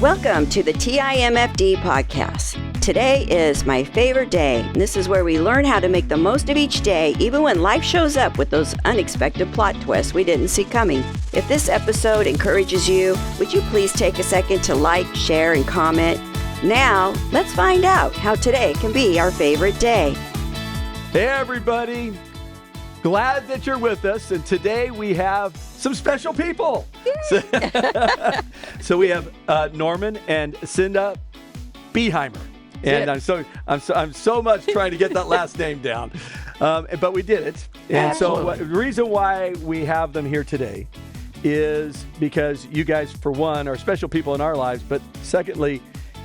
Welcome to the TIMFD podcast. Today is my favorite day, and this is where we learn how to make the most of each day, even when life shows up with those unexpected plot twists we didn't see coming. If this episode encourages you, would you please take a second to like, share, and comment? Now, let's find out how today can be our favorite day. Hey, everybody. Glad that you're with us, and today we have some special people. So we have Norman and Cynda Behymer, and I'm so much trying to get that last name down, but we did it. And Absolutely. so the reason why we have them here today is because you guys, for one, are special people in our lives, but secondly,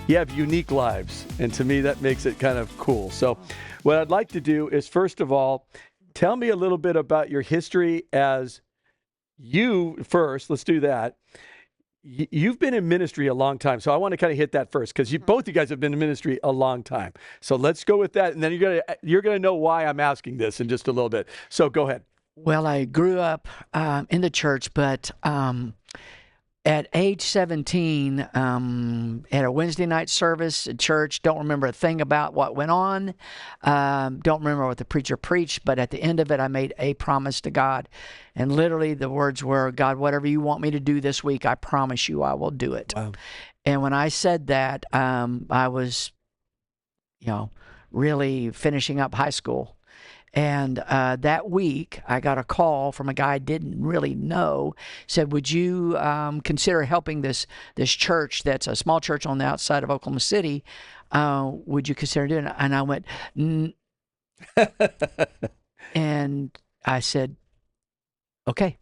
you have unique lives, and to me that makes it kind of cool. So what I'd like to do is, first of all, tell me a little bit about your history as you first. Let's do that. You've been in ministry a long time, so I want to kind of hit that first because both you guys have been in ministry a long time. So let's go with that, and then you're gonna know why I'm asking this in just a little bit. So go ahead. Well, I grew up in the church, but at age 17, at a Wednesday night service at church, don't remember a thing about what went on, don't remember what the preacher preached, but at the end of it, I made a promise to God. And literally the words were, God, whatever you want me to do this week, I promise you I will do it. Wow. And when I said that, I was, really finishing up high school. And that week, I got a call from a guy I didn't really know. Said, "Would you consider helping this church that's a small church on the outside of Oklahoma City? Would you consider doing it?" And I went, and I said, "Okay."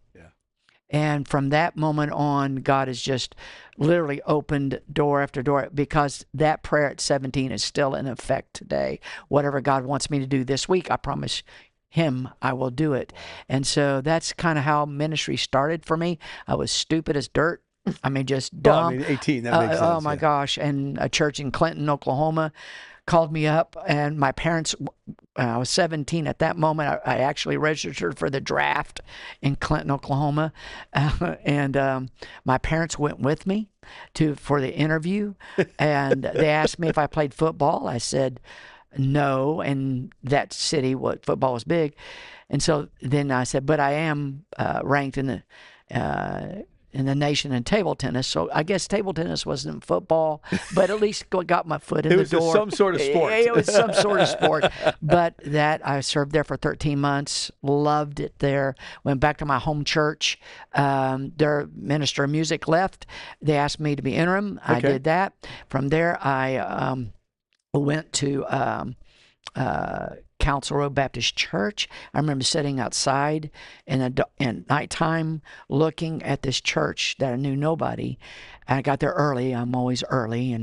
And from that moment on, God has just literally opened door after door, because that prayer at 17 is still in effect today. Whatever God wants me to do this week, I promise him I will do it. And so that's kind of how ministry started for me. I was stupid as dirt. I mean, just dumb. 18, that makes sense. Oh my gosh. And a church in Clinton, Oklahoma called me up, and my parents, I was 17 at that moment. I actually registered for the draft in Clinton, Oklahoma. And my parents went with me for the interview, and they asked me if I played football. I said no, and that city, football was big. And so then I said, but I am ranked in the nation in table tennis. So I guess table tennis wasn't football, but at least got my foot in the door. It was some sort of sport. It was some sort of sport. But I served there for 13 months, loved it there, went back to my home church. Their minister of music left. They asked me to be interim. I did that. From there, I went to Council Road Baptist Church. I remember sitting outside in nighttime looking at this church that I knew nobody. And I got there early. I'm always early.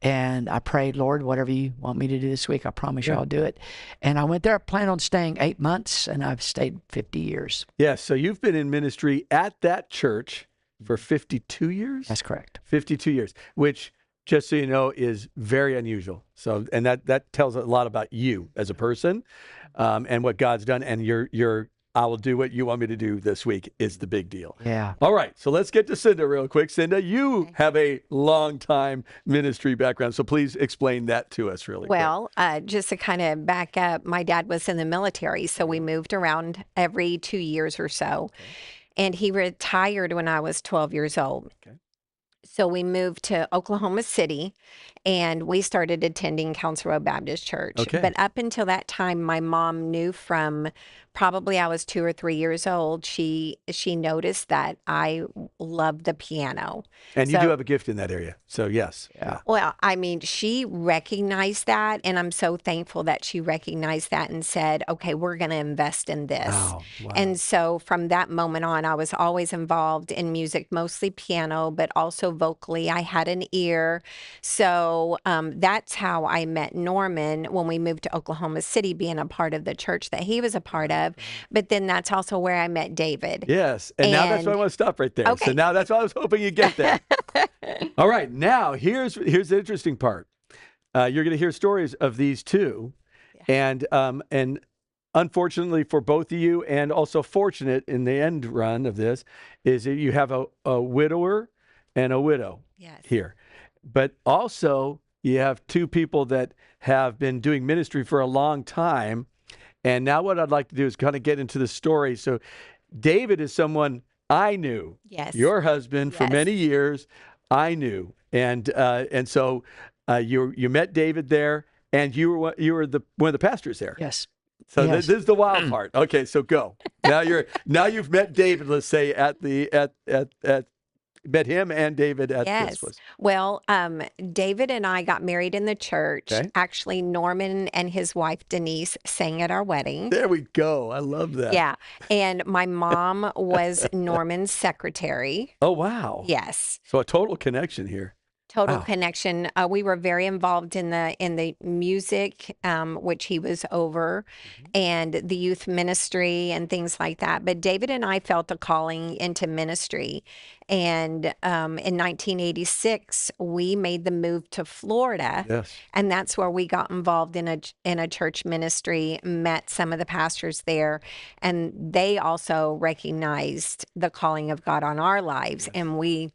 And I prayed, Lord, whatever you want me to do this week, I promise you I'll do it. And I went there. I planned on staying 8 months, and I've stayed 50 years. Yes, so you've been in ministry at that church for 52 years? That's correct. 52 years, which, just so you know, is very unusual. So, and that tells a lot about you as a person, and what God's done. And your I will do what you want me to do this week is the big deal. Yeah. All right. So let's get to Cynda real quick. Cynda, you have a long time ministry background, so please explain that to us really quick. Well, just to kind of back up, my dad was in the military, so we moved around every 2 years or so. And he retired when I was 12 years old. Okay. So we moved to Oklahoma City, and we started attending Council Road Baptist Church. Okay. But up until that time, my mom knew from probably I was 2 or 3 years old, she noticed that I loved the piano. And you do have a gift in that area. So yes. Yeah. Well, I mean, she recognized that, and I'm so thankful that she recognized that and said, okay, we're going to invest in this. Wow. And so from that moment on, I was always involved in music, mostly piano, but also vocally. I had an ear. So that's how I met Norman when we moved to Oklahoma City, being a part of the church that he was a part of. But then that's also where I met David. Yes. And now that's why I want to stop right there. Okay. So now that's why I was hoping you'd get there. All right. Now here's the interesting part. You're going to hear stories of these two. Yeah. And unfortunately for both of you, and also fortunate in the end run of this, is that you have a widower and a widow Yes. here. but also you have two people that have been doing ministry for a long time. And now what I'd like to do is kind of get into the story. So David is someone I knew. Yes. Your husband for Yes. many years, I knew. And so you met David there, and you were one of the pastors there. Yes. So Yes. this is the wild part. Okay, so go. Now you've met David, let's say, at met him and David at Yes. this place. Well, David and I got married in the church. Okay. Actually, Norman and his wife Denise sang at our wedding. There we go. I love that. Yeah. And my mom was Norman's secretary. Oh, wow. Yes. So a total connection here. Total Wow. connection. We were very involved in the music, which he was over, and the youth ministry and things like that. But David and I felt a calling into ministry, and in 1986 we made the move to Florida, Yes. and that's where we got involved in a church ministry. Met some of the pastors there, and they also recognized the calling of God on our lives, and we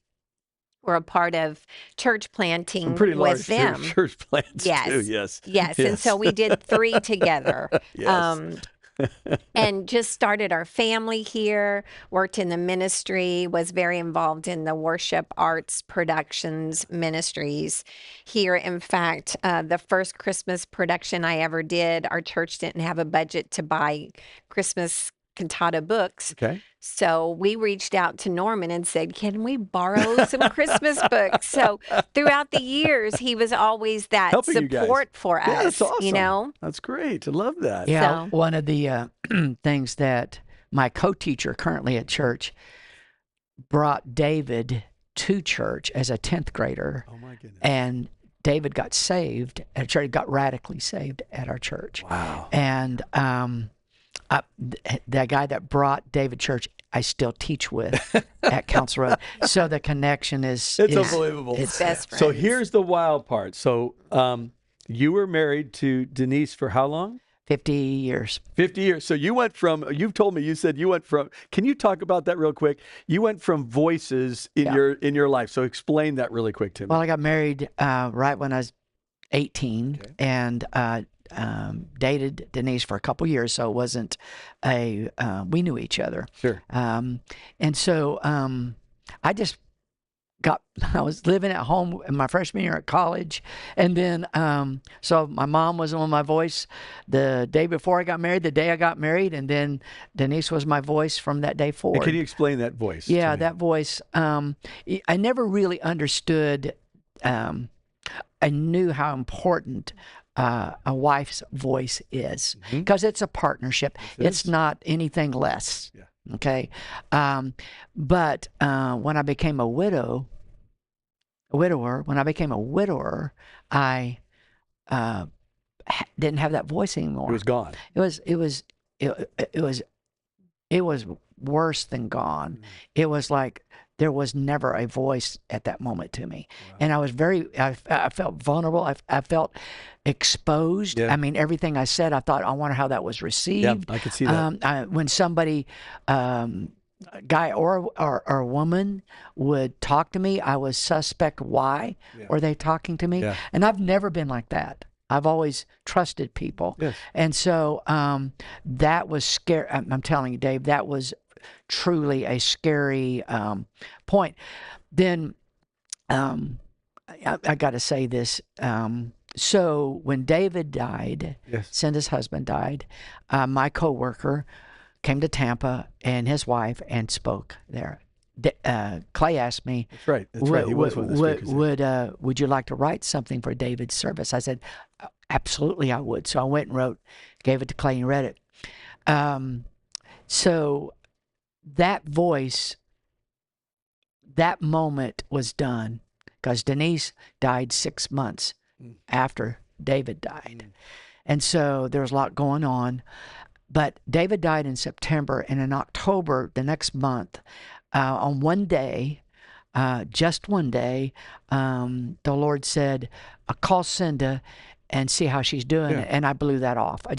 were a part of church planting Some pretty large with them. church plants Yes. too. Yes. Yes. And so we did 3 together. Yes. And just started our family here, worked in the ministry, was very involved in the worship arts productions ministries here. In fact, the first Christmas production I ever did, our church didn't have a budget to buy Christmas cantata books. Okay. So we reached out to Norman and said, can we borrow some Christmas books? So throughout the years, he was always that Helping you guys. support for us, Yeah, that's awesome. you know? That's great. I love that. Yeah, So- one of the things that my co-teacher currently at church brought David to church as a 10th grader, Oh my goodness. and David got saved at church, got radically saved at our church. Wow. And the guy that brought David church, I still teach with at Council Road. So the connection is It's unbelievable. It's Best friends. So here's the wild part. So you were married to Denise for how long? 50 years. 50 years. So you've told me, you said you went from, can you talk about that real quick? You went from voices in Yeah. your life. So explain that really quick to me. Well, I got married right when I was 18, Okay. and dated Denise for a couple years, so it wasn't we knew each other. Sure. And so I was living at home in my freshman year at college, and then so my mom was on my voice the day before I got married, the day I got married, and then Denise was my voice from that day And forward. can you explain that voice? Yeah, to me? that voice. I never really understood. I knew how important a wife's voice is, because it's a partnership. It's is. not anything less. Yeah. Okay. But when I became a widower, I didn't have that voice anymore. It was gone. It was worse than gone. It was like there was never a voice at that moment to me. Wow. And I was I felt vulnerable. I felt exposed. Yeah. I mean, everything I said, I thought, I wonder how that was received. Yeah, I could see that. When somebody, a guy or a woman would talk to me, I was suspect. Why Yeah. were they talking to me? Yeah. And I've never been like that. I've always trusted people. Yes. And so that was scary. I'm telling you, Dave, that was truly a scary point. Then I got to say this. So when David died, Yes. Cynda's husband died, my coworker came to Tampa and his wife and spoke there. Clay asked me, That's right. That's right. He was one of the speakers. would you like to write something for David's service? I said, absolutely, I would. So I went and gave it to Clay and read it. So that voice, that moment was done because Denise died 6 months after David died. And so there was a lot going on. But David died in September, and in October, the next month, on one day, just one day, the Lord said, call Cynda and see how she's doing. Yeah. And I blew that off. I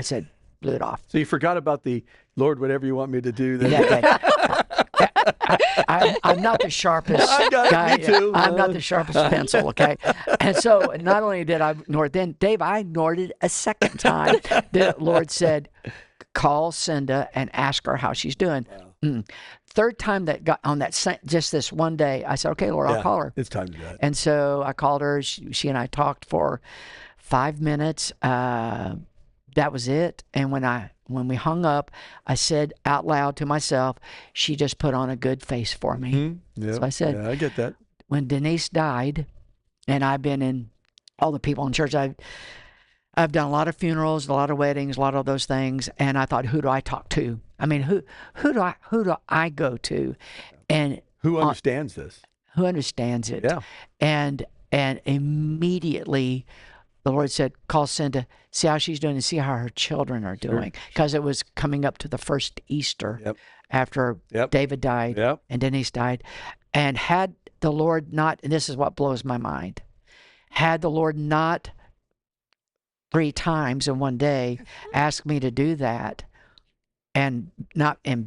said, blew it off. So you forgot about the Lord, whatever you want me to do. Then. That day. I'm not the sharpest I got it, guy. me too. I'm not the sharpest pencil, okay? And so not only did I ignore it, then, Dave, I ignored it a second time. The Lord said, call Cynda and ask her how she's doing. Third time that got on that, just this one day, I said, okay, Lord, I'll call her. It's time to do that. And so I called her. She and I talked for 5 minutes. That was it. And when we hung up, I said out loud to myself, she just put on a good face for me. Yeah, So I said, yeah, I get that. when Denise died, and I've been in all the people in church, I've done a lot of funerals, a lot of weddings, a lot of those things, and I thought, who do I talk to? I mean, who do I go to? And Who understands this? who understands it? Yeah. And immediately the Lord said, call Cynda, see how she's doing and see how her children are doing. Because it was coming up to the first Easter after David died and Denise died. And had the Lord not, and this is what blows my mind, had the Lord not 3 times in one day asked me to do that, and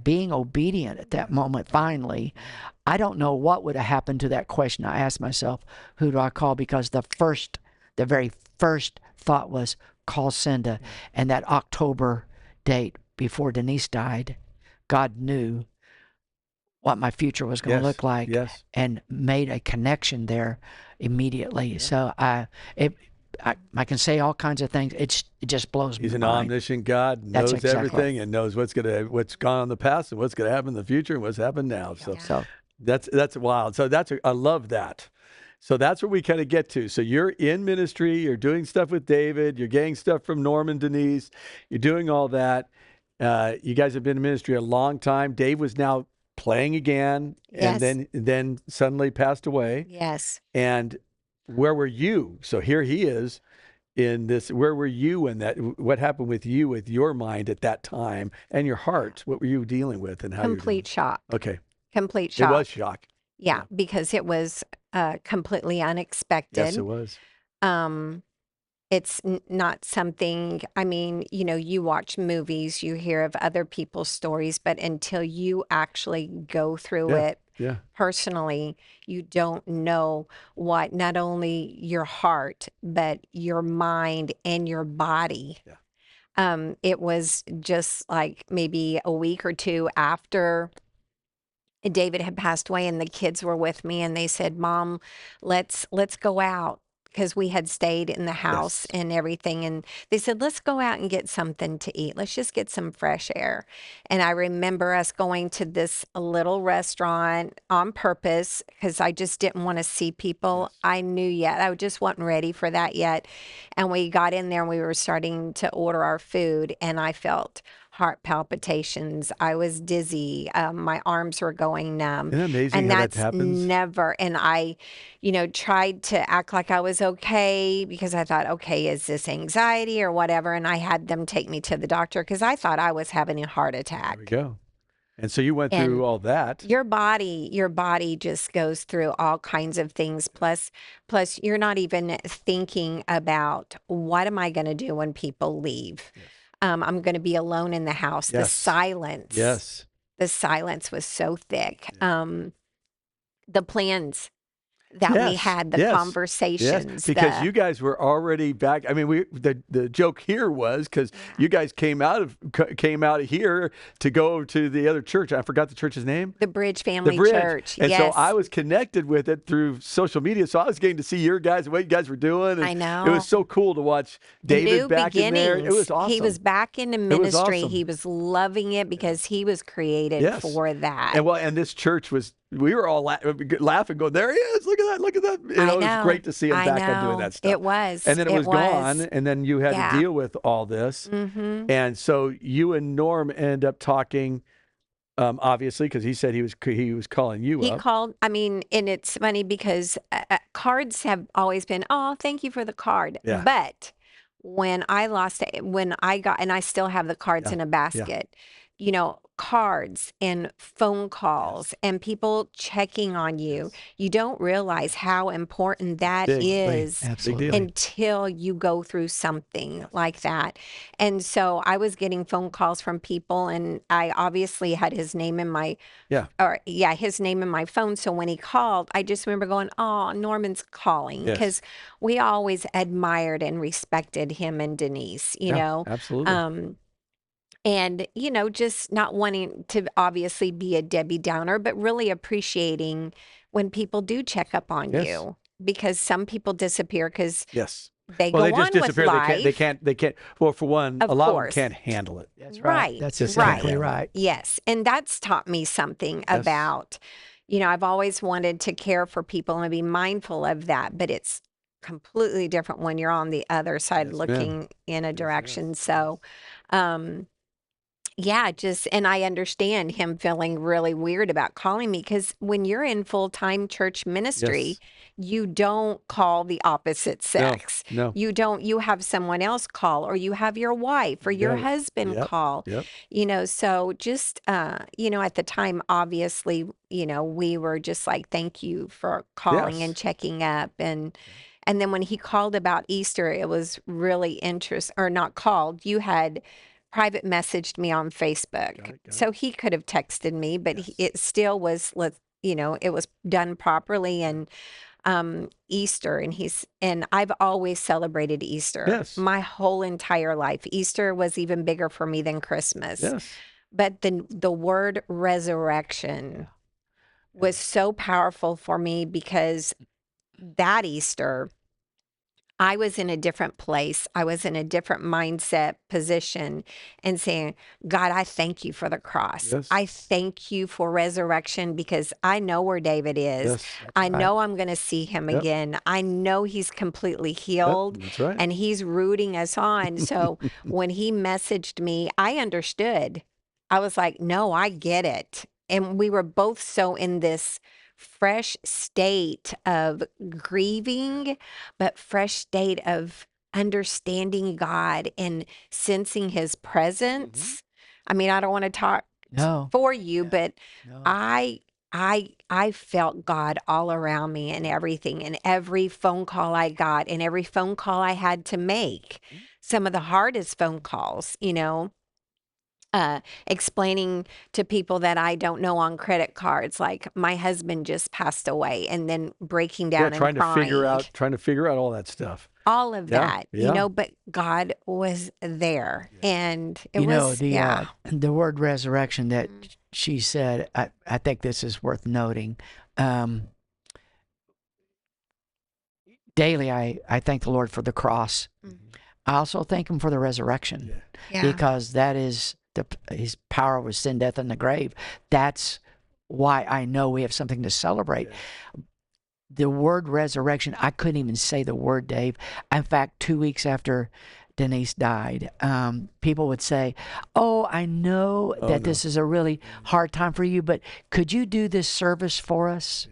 being obedient at that moment, finally, I don't know what would have happened to that question. I asked myself, who do I call? Because the very first thought was, call Cynda. And that October date before Denise died, God knew what my future was going to look like, and made a connection there immediately. So I can say all kinds of things. It just blows me. He's an omniscient God, knows everything, and knows what's gone in the past and what's going to happen in the future and what's happened now. So that's wild. So I love that. So that's where we kind of get to. So you're in ministry, you're doing stuff with David, you're getting stuff from Norman, Denise, you're doing all that. You guys have been in ministry a long time. Dave was now playing again, and then suddenly passed away. Yes. And where were you? So here he is in this. Where were you in that? What happened with you, with your mind at that time and your heart? What were you dealing with, and how? Complete shock. Okay. Complete shock. It was shock. Yeah, because it was completely unexpected. Yes, it was. It's not something, I mean, you watch movies, you hear of other people's stories, but until you actually go through it personally, you don't know what not only your heart, but your mind and your body. It was just like maybe a week or 2 after David had passed away, and the kids were with me, and they said, Mom, let's go out, because we had stayed in the house and everything. And they said, let's go out and get something to eat. Let's just get some fresh air. And I remember us going to this little restaurant on purpose, because I just didn't want to see people I knew yet. I just wasn't ready for that yet. And we got in there and we were starting to order our food, and I felt heart palpitations. I was dizzy. My arms were going numb. Isn't that amazing and how that's that happens? never. And I, tried to act like I was okay, because I thought, okay, is this anxiety or whatever? And I had them take me to the doctor, because I thought I was having a heart attack. There we go. And so you went through all that. Your body just goes through all kinds of things. Plus you're not even thinking about, what am I going to do when people leave? I'm going to be alone in the house. The silence. The silence was so thick. The plans that we had, the conversations. Because you guys were already back. I mean, the joke here was, because you guys came out of here to go to the other church. I forgot the church's name. The Bridge Family Church. And so I was connected with it through social media. So I was getting to see your guys, what you guys were doing. And I know. It was so cool to watch David back in there. It was awesome. He was back in the ministry. He was loving it, because he was created for that. And this church was, we were all laughing, going, there he is, look at that. It was great to see him back on doing that stuff. It was. And then it was gone, and then you had to deal with all this. Mm-hmm. And so you and Norm end up talking, obviously, because he said he was calling you up. He called, and it's funny, because cards have always been, oh, thank you for the card. Yeah. But when I got, and I still have the cards in a basket, cards and phone calls and people checking on you. You don't realize how important that Big. is Absolutely. Big deal. until you go through something like that. And so I was getting phone calls from people, and I obviously had his name in my his name in my phone. So when he called, I just remember going, "Oh, Norman's calling," Yes. because we always admired and respected him and Denise, Absolutely. and, just not wanting to obviously be a Debbie Downer, but really appreciating when people do check up on Yes. you, because some people disappear because Yes. they Well, go they just on with disappear. life. They can't. Well, for one, Of a lot of them course. can't handle it. That's Right. That's Just exactly right. right. Yes. And that's taught me something Yes. about, I've always wanted to care for people and be mindful of that, but it's completely different when you're on the other side Yes, ma'am. looking in a Yes, direction. yes, So, yeah, and I understand him feeling really weird about calling me, because when you're in full-time church ministry, you don't call the opposite sex. No. You have someone else call, or you have your wife or You your got it. husband Yep. call. Yep. So just, at the time, obviously, we were just like, thank you for calling Yes. and checking up. And then when he called about Easter, it was really or not called, you had private messaged me on Facebook. Got it. So he could have texted me, but Yes. it still was, it was done properly. And Easter, and I've always celebrated Easter Yes. my whole entire life. Easter was even bigger for me than Christmas. Yes. But the word resurrection was so powerful for me, because that Easter, I was in a different place. I was in a different mindset position, and saying, God, I thank you for the cross. Yes. I thank you for resurrection, because I know where David is. Yes. I know I'm going to see him Yep. again. I know he's completely healed, That's right. and he's rooting us on. So when he messaged me, I understood. I was like, no, I get it. And we were both so in this fresh state of grieving, but fresh state of understanding God and sensing his presence. I mean, I don't want to talk No. for you, but No. I felt God all around me and everything, and every phone call I got and every phone call I had to make. Some of the hardest phone calls, explaining to people that I don't know on credit cards, like my husband just passed away, and then breaking down and trying crying. to figure out all that stuff. All of that, Yeah. but God was there, and it You know, was, the word resurrection that she said, I think this is worth noting. Daily, I thank the Lord for the cross. I also thank him for the resurrection, because that is his power was sin, death, and the grave. That's why I know we have something to celebrate. The word resurrection, I couldn't even say the word, Dave. In fact, 2 weeks after Denise died, people would say, oh, I know that this is a really hard time for you, but could you do this service for us?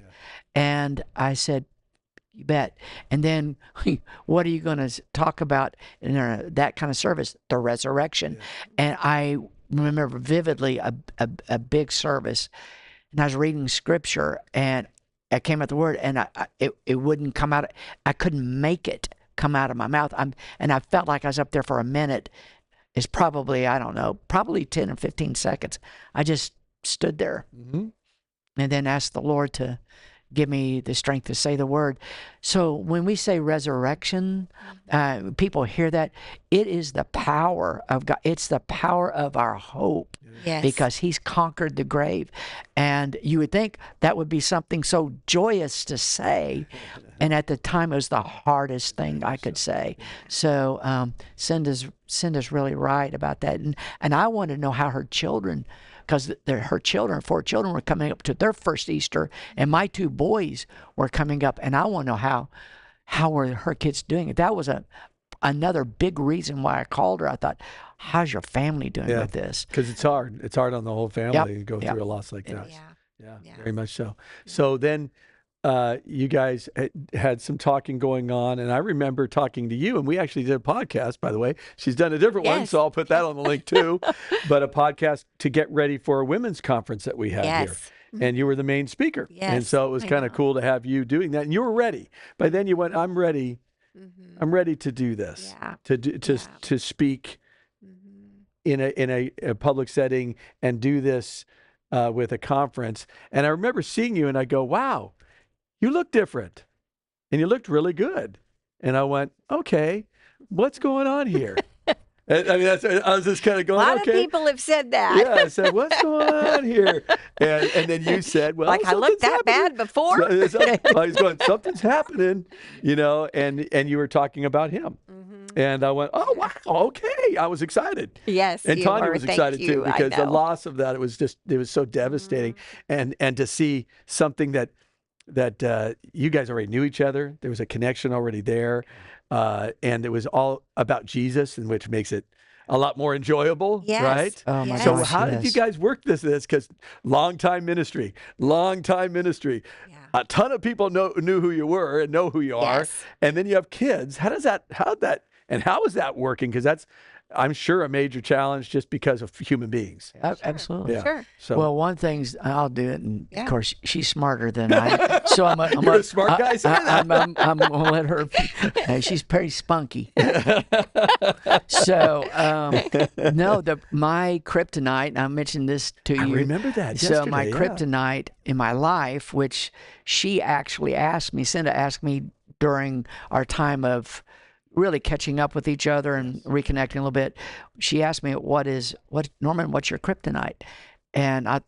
And I said, you bet. And then, what are you going to talk about in that kind of service? The resurrection. And I remember vividly a big service, and I was reading scripture, and I came at the word, and it wouldn't come out. I couldn't make it come out of my mouth. And I felt like I was up there for a minute. It's probably, I don't know, probably 10 or 15 seconds. I just stood there and then asked the Lord to give me the strength to say the word. So when we say resurrection, people hear that. It is the power of God. It's the power of our hope. Yes. Because he's conquered the grave. And you would think that would be something so joyous to say. And at the time, it was the hardest thing I could say. So Cynda's really right about that. And I want to know how her children, because her children, 4 children, were coming up to their first Easter, and my 2 boys were coming up, and I want to know how were her kids doing. That was another big reason why I called her. I thought, how's your family doing with this? Because it's hard. It's hard on the whole family to go through a loss like that. Yeah. Yeah, very much so. So then you guys had some talking going on, and I remember talking to you, and we actually did a podcast, by the way. She's done a different one, Yes. so I'll put that on the link too. But a podcast to get ready for a women's conference that we had here. Yes. And you were the main speaker. And Yes, so it was I kind of know. cool to have you doing that. And you were ready. By then you went, I'm ready. Mhm. I'm ready to do this. Yeah. To speak Mhm. in a public setting and do this with a conference. And I remember seeing you and I go, wow, you look different and you looked really good. And I went, okay, what's going on here? I mean, I was just kind of A going, lot okay. of people have said that. Yeah, I said, what's going on here? And then you said, well, Like, I looked that something's bad before? happening. I was going, something's happening, and you were talking about him. Mhm. And I went, oh, wow, okay. I was excited. Yes, And you Tanya were. was Thank excited too, you. I because the know. loss of that, it was so devastating. And to see something that you guys already knew each other, there was a connection already there. And it was all about Jesus, and which makes it a lot more enjoyable, Yes. right? Oh my Yes. So gosh, how did you yes. guys work this? Because long time ministry. Yeah. A ton of people knew who you were and know who you are. Yes. And then you have kids. How is that working? Because I'm sure, a major challenge just because of human beings. Absolutely. Yeah. Sure. So Well, one thing's I'll do it, and Yeah. of course she's smarter than I. So I'm You're a smart guy saying that. I'm gonna let her. She's pretty spunky. So no, my kryptonite. I mentioned this to you. I remember that. So my yesterday, yeah. kryptonite in my life, which she actually asked me, Cynda asked me during our time of really catching up with each other and reconnecting a little bit. She asked me, Norman, what's your kryptonite? And I'd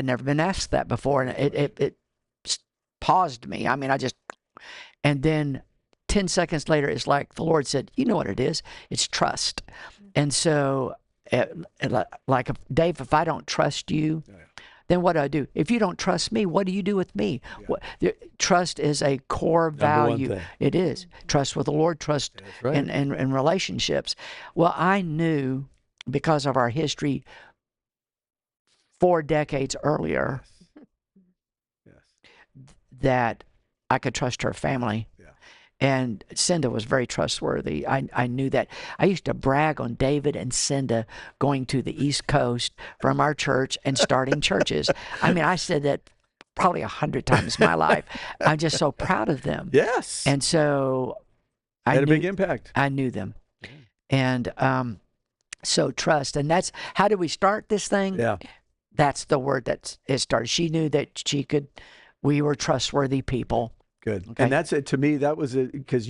never been asked that before, and it paused me. I mean, and then 10 seconds later, it's like the Lord said, you know what it is? It's trust. And so, like, Dave, if I don't trust you, then what do I do? If you don't trust me, what do you do with me? Trust is a core value. thing. It is. Trust with the Lord, trust That's right. in relationships. Well, I knew, because of our history 4 decades earlier, Yes. that I could trust her family. Yeah. And Cynda was very trustworthy. I knew that. I used to brag on David and Cynda going to the East Coast from our church and starting churches. I mean, I said that probably 100 times in my life. I'm just so proud of them. Yes. And so Had a big impact. I knew them. And so trust. And that's, how did we start this thing? Yeah. That's the word that it started. She knew that we were trustworthy people. Good. Okay. And that's it to me. That was it, because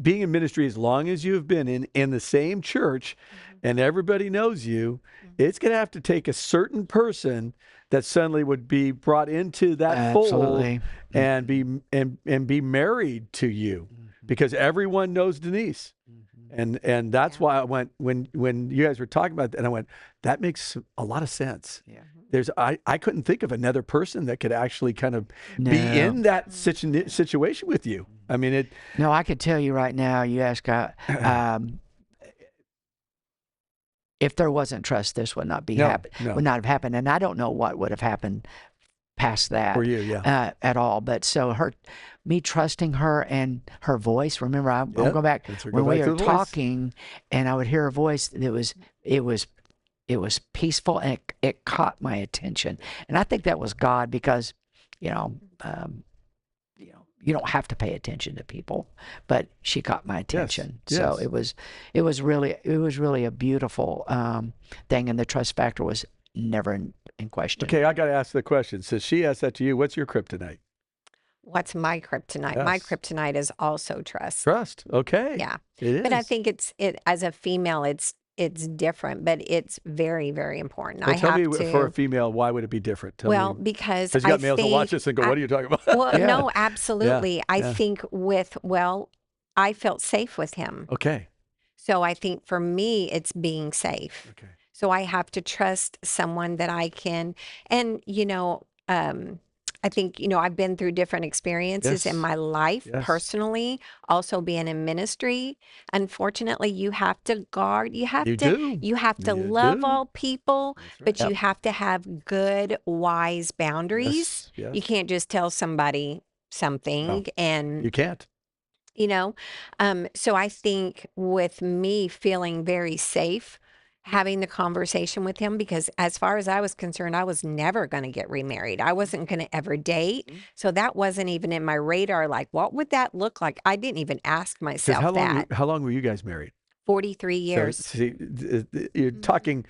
being in ministry as long as you've been in the same church, and everybody knows you, it's going to have to take a certain person that suddenly would be brought into that Absolutely. fold and be married to you, because everyone knows Denise. And that's why I went, when you guys were talking about that, and I went, that makes a lot of sense. Yeah. I couldn't think of another person that could actually kind of No. be in that situation with you. I mean, No, I could tell you right now, you ask, if there wasn't trust, this would not be No, happen. no. Would not have happened. And I don't know what would have happened past that for you, yeah. at all. But so me trusting her and her voice. Remember, I'm going back That's her- when go we back to were the voice. talking, and I would hear her voice. It was peaceful, and it caught my attention. And I think that was God, because, you don't have to pay attention to people, but she caught my attention. So yes. it was really a beautiful thing, and the trust factor was never in question. Okay, I got to ask the question. So she asked that to you. What's your kryptonite? What's my kryptonite? My Yes. kryptonite is also trust. Trust. Okay. Yeah. It is. But I think it as a female, it's different, but it's very, very important. Well, I tell have me, to. for a female, why would it be different? Tell Well, me. because Because you I got males think that watch this and go, what are you talking about? Well, Yeah. no, absolutely. I yeah. think I felt safe with him. Okay. So I think for me, it's being safe. Okay. So I have to trust someone that I can, and I think, I've been through different experiences in Yes. my life Yes. personally, also being in ministry. Unfortunately, you have to guard, You do. you have to You love do. all people, That's right. but you have to have good, wise boundaries. Yes. You Yes. can't just tell somebody No, something and you can't. you know so I think with me feeling very safe having the conversation with him, because as far as I was concerned, I was never going to get remarried. I wasn't going to ever date, so that wasn't even in my radar. Like, what would that look like? I didn't even ask Because myself that. how long were you guys married? 43 So years. see, you're Mhm. talking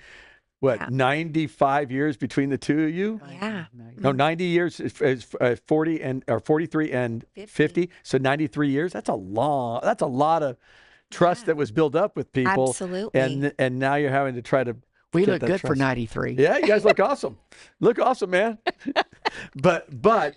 what, Yeah. 95 years between the two of you? Yeah. No, 90 years is 40 and or 43 and 50. So 93 years. That's a lot of trust Yeah. that was built up with people. Absolutely. And now you're having to try to We get look that good for trust. 93. Yeah, you guys look awesome. Look awesome, man. But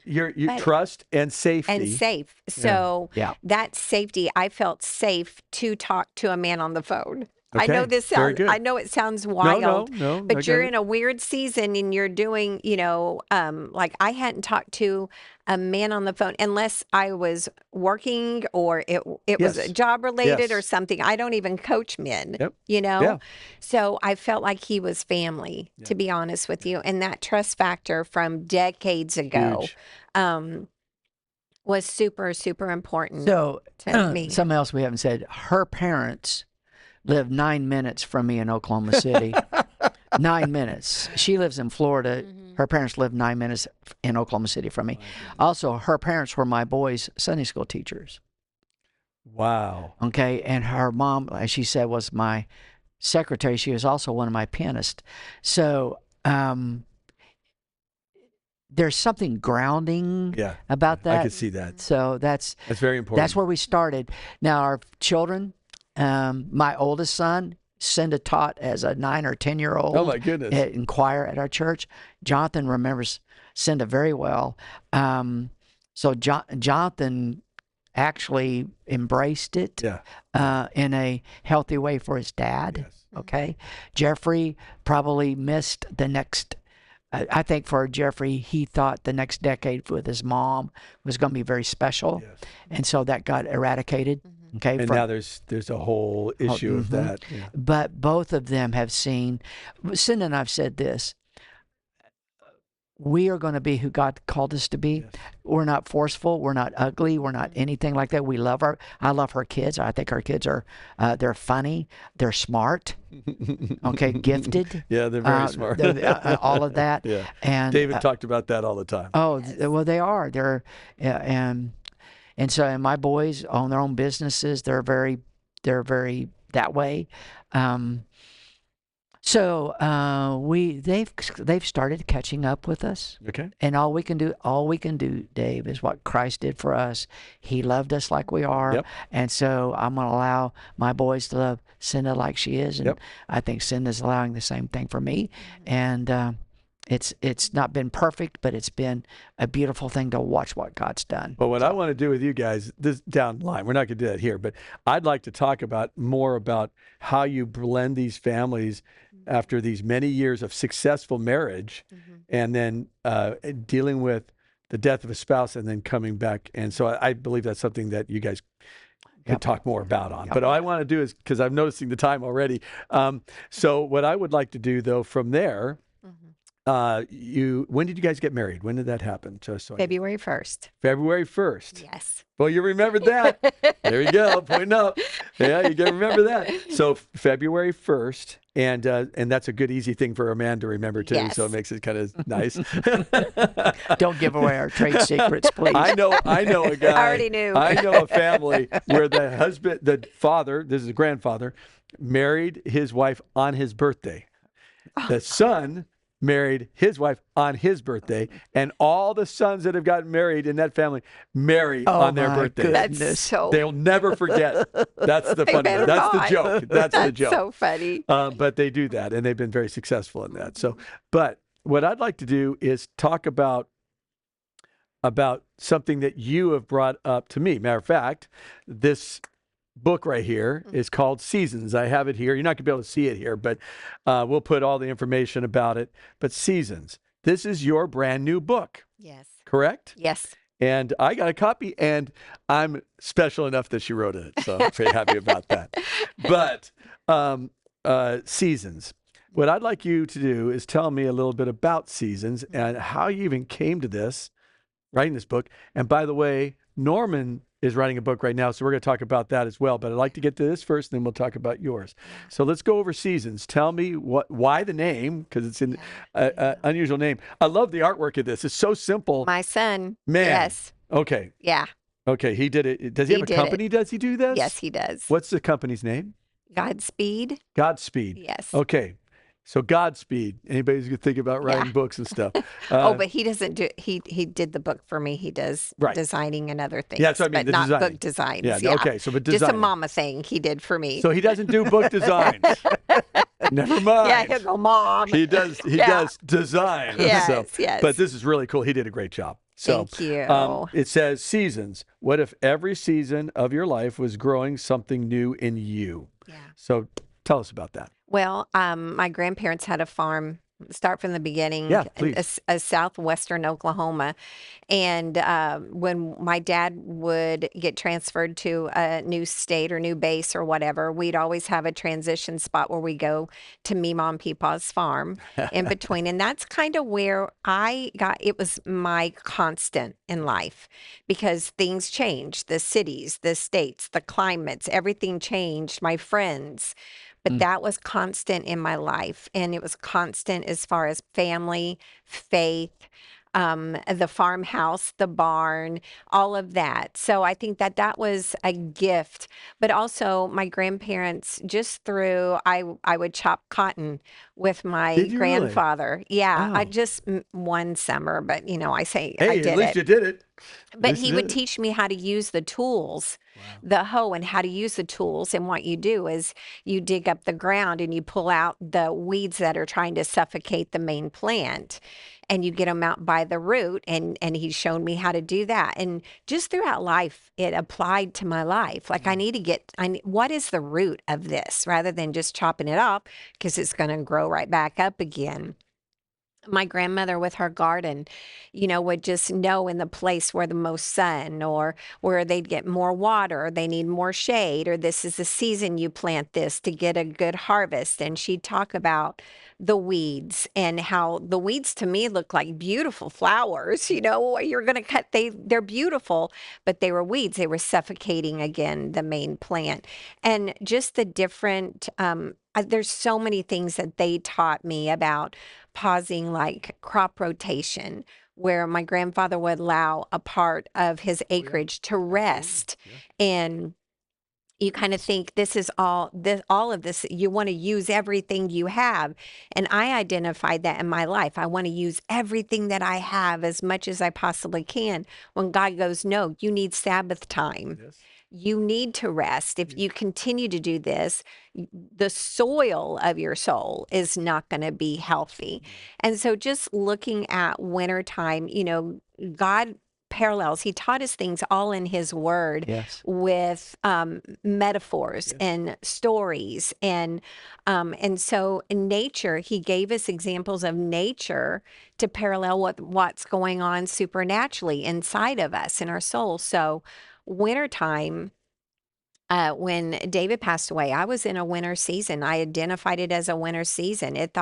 you But- trust and safety. And safe. So Yeah. that safety, I felt safe to talk to a man on the phone. I Okay, know this very sounds, good. I know it sounds wild, No, I but get you're it. in a weird season and you're doing, like I hadn't talked to a man on the phone unless I was working or it was Yes. job related or Yes. something. I don't even coach men, Yep. you know? Yeah. So I felt like he was family, to be honest with you. And that trust factor from decades ago Huge. was super, super important So, to me. something else we haven't said. Her parents live 9 minutes from me in Oklahoma City. 9 minutes. She lives in Florida. Her parents live 9 minutes in Oklahoma City from me. Also, her parents were my boys' Sunday school teachers. Wow. Okay. And her mom, as she said, was my secretary. She was also one of my pianists. So, there's something grounding Yeah. about that. I could see that. So that's very important. That's where we started. Now our children, my oldest son, Cynda taught as a 9 or 10-year-old. Oh my goodness. In choir at our church. Jonathan remembers Cynda very well. So Jonathan actually embraced it in a healthy way for his dad. Yes. Okay. Jeffrey probably missed the next. I think for Jeffrey, he thought the next decade with his mom was going to be very special, Yes. and so that got eradicated. Okay, And now there's a whole issue of that. Yeah. But both of them have seen. Cynda and I've said this. We are going to be who God called us to be. Yes. We're not forceful. We're not ugly. We're not anything like that. I love her kids. I think our kids are, they're funny. They're smart. Okay, gifted. Yeah, they're very smart. All of that. Yeah. And David talked about that all the time. well, they are. They're, and so and my boys own their own businesses. They're very that way. So they've started catching up with us. Okay. And all we can do, Dave, is what Christ did for us. He loved us like we are. Yep. And so I'm going to allow my boys to love Cynda like she is. And I think Cinda's allowing the same thing for me. And it's not been perfect, but it's been a beautiful thing to watch what God's done. But what I want to do with you guys, this down the line, we're not going to do that here, but I'd like to talk more about how you blend these families after these many years of successful marriage, and then dealing with the death of a spouse and then coming back. And so I believe that's something that you guys could talk more about on. But what I want to do is, because I'm noticing the time already. So what I would like to do, though, from there, when did you guys get married? When did that happen? February 1st. February 1st. Yes. Well, you remembered that. There you go, pointing up. Yeah, you can remember that. So February 1st, and that's a good, easy thing for a man to remember too. Yes. So it makes it kind of nice. Don't give away our trade secrets, please. I know a guy. I already knew. I know a family where the father, this is a grandfather, married his wife on his birthday. The son married his wife on his birthday, and all the sons that have gotten married in that family marry on their birthday. That's so. They'll never forget. That's the funny. better That's the not. joke. That's the joke. So funny. But they do that, and they've been very successful in that. So, but what I'd like to do is talk about something that you have brought up to me. Matter of fact, this book right here is called Seasons. I have it here. You're not going to be able to see it here, but we'll put all the information about it. But Seasons, this is your brand new book. Yes. correct? Yes. And I got a copy, and I'm special enough that she wrote it. So I'm very happy about that. But seasons. What I'd like you to do is tell me a little bit about seasons and how you even came to this, writing this book. And by the way, Norman is writing a book right now, so we're going to talk about that as well. But I'd like to get to this first, and then we'll talk about yours. So let's go over seasons. Tell me why the name, because it's an unusual name. I love the artwork of this. It's so simple. My son. Man. Yes. Okay. Yeah. Okay, he did it. Does he have a did company? Does he do this? Yes, he does. What's the company's name? Godspeed. Godspeed. Yes. Okay. So Godspeed. Anybody who's thinking about writing books and stuff. But he doesn't do. He did the book for me. He does Right. designing and other things. Yeah, that's what I mean, but the not designing. book designs. Yeah, Yeah. okay, so but just a designing. mama thing he did for me. So he doesn't do book designs. Never mind. Yeah, he'll go, Mom. He does design. Yes, So, yes. But this is really cool. He did a great job. So Thank you. It says seasons. What if every season of your life was growing something new in you? Yeah. So tell us about that. Well, my grandparents had a farm. Start from the beginning. Yeah, please. A southwestern Oklahoma, and when my dad would get transferred to a new state or new base or whatever, we'd always have a transition spot where we go to Meemaw and Peepaw's farm in between, and that's kind of where I got. It was my constant in life because things changed. The cities, the states, the climates, everything changed. My friends. But that was constant in my life. And it was constant as far as family, faith, the farmhouse, the barn, all of that. So I think that was a gift. But also my grandparents, just through, I would chop cotton with my Did you really? grandfather. Yeah, Wow. I just one summer, but I say Hey, I did at least it. you did it. But he would teach me how to use the tools, the hoe, and how to use the tools. And what you do is you dig up the ground and you pull out the weeds that are trying to suffocate the main plant, and you get them out by the root. And he's shown me how to do that. And just throughout life, it applied to my life. Like what is the root of this, rather than just chopping it off because it's going to grow right back up again. My grandmother with her garden, would just know in the place where the most sun or where they'd get more water, or they need more shade, or this is the season you plant this to get a good harvest. And she'd talk about the weeds and how the weeds to me look like beautiful flowers. You're going to cut, they're beautiful, but they were weeds. They were suffocating again, the main plant. And just the different, there's so many things that they taught me about pausing, like crop rotation, where my grandfather would allow a part of his acreage to rest. And you kind of think this is all of this, you want to use everything you have. And I identified that in my life. I want to use everything that I have as much as I possibly can. When God goes, no, you need Sabbath time. Yes. You need to rest. If you continue to do this, the soil of your soul is not going to be healthy. And so just looking at wintertime, God parallels. He taught us things all in his word. Yes. With metaphors and stories. And so in nature, he gave us examples of nature to parallel what's going on supernaturally inside of us, in our soul. So wintertime, when David passed away, I was in a winter season. I identified it as a winter season. It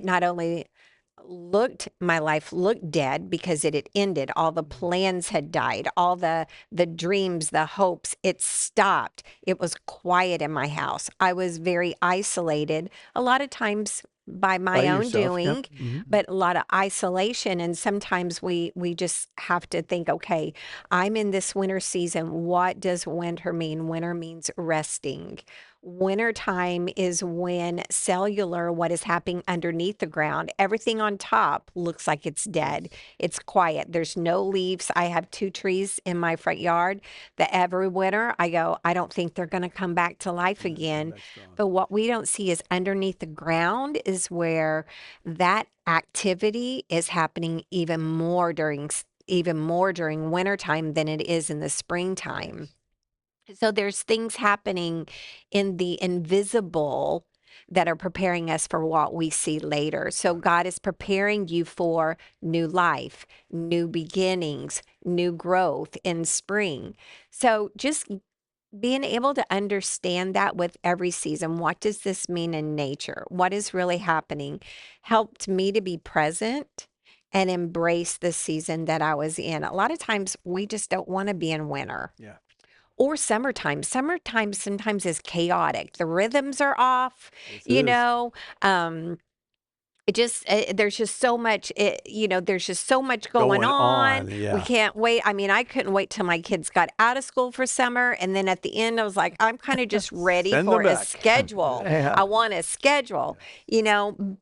not only my life looked dead because it had ended. All the plans had died, all the dreams, the hopes, it stopped. It was quiet in my house. I was very isolated, a lot of times by my own yourself, doing, yep. Mm-hmm. but a lot of isolation. And sometimes we just have to think, okay, I'm in this winter season. What does winter mean? Winter means resting. Wintertime is when what is happening underneath the ground, everything on top looks like it's dead. It's quiet. There's no leaves. I have 2 trees in my front yard that every winter I go, I don't think they're going to come back to life again. But what we don't see is underneath the ground is where that activity is happening even more during wintertime than it is in the springtime. So there's things happening in the invisible that are preparing us for what we see later. So God is preparing you for new life, new beginnings, new growth in spring. So just being able to understand that with every season, what does this mean in nature? What is really happening? Helped me to be present and embrace the season that I was in. A lot of times we just don't want to be in winter. Yeah. Or summertime. Summertime sometimes is chaotic. The rhythms are off, Yes, it you is. know. It just there's just so much there's just so much going on. We Yeah. can't wait. I mean, I couldn't wait till my kids got out of school for summer, and then at the end I was like, I'm kind of just ready Send for them a back. schedule. Yeah. I want a schedule,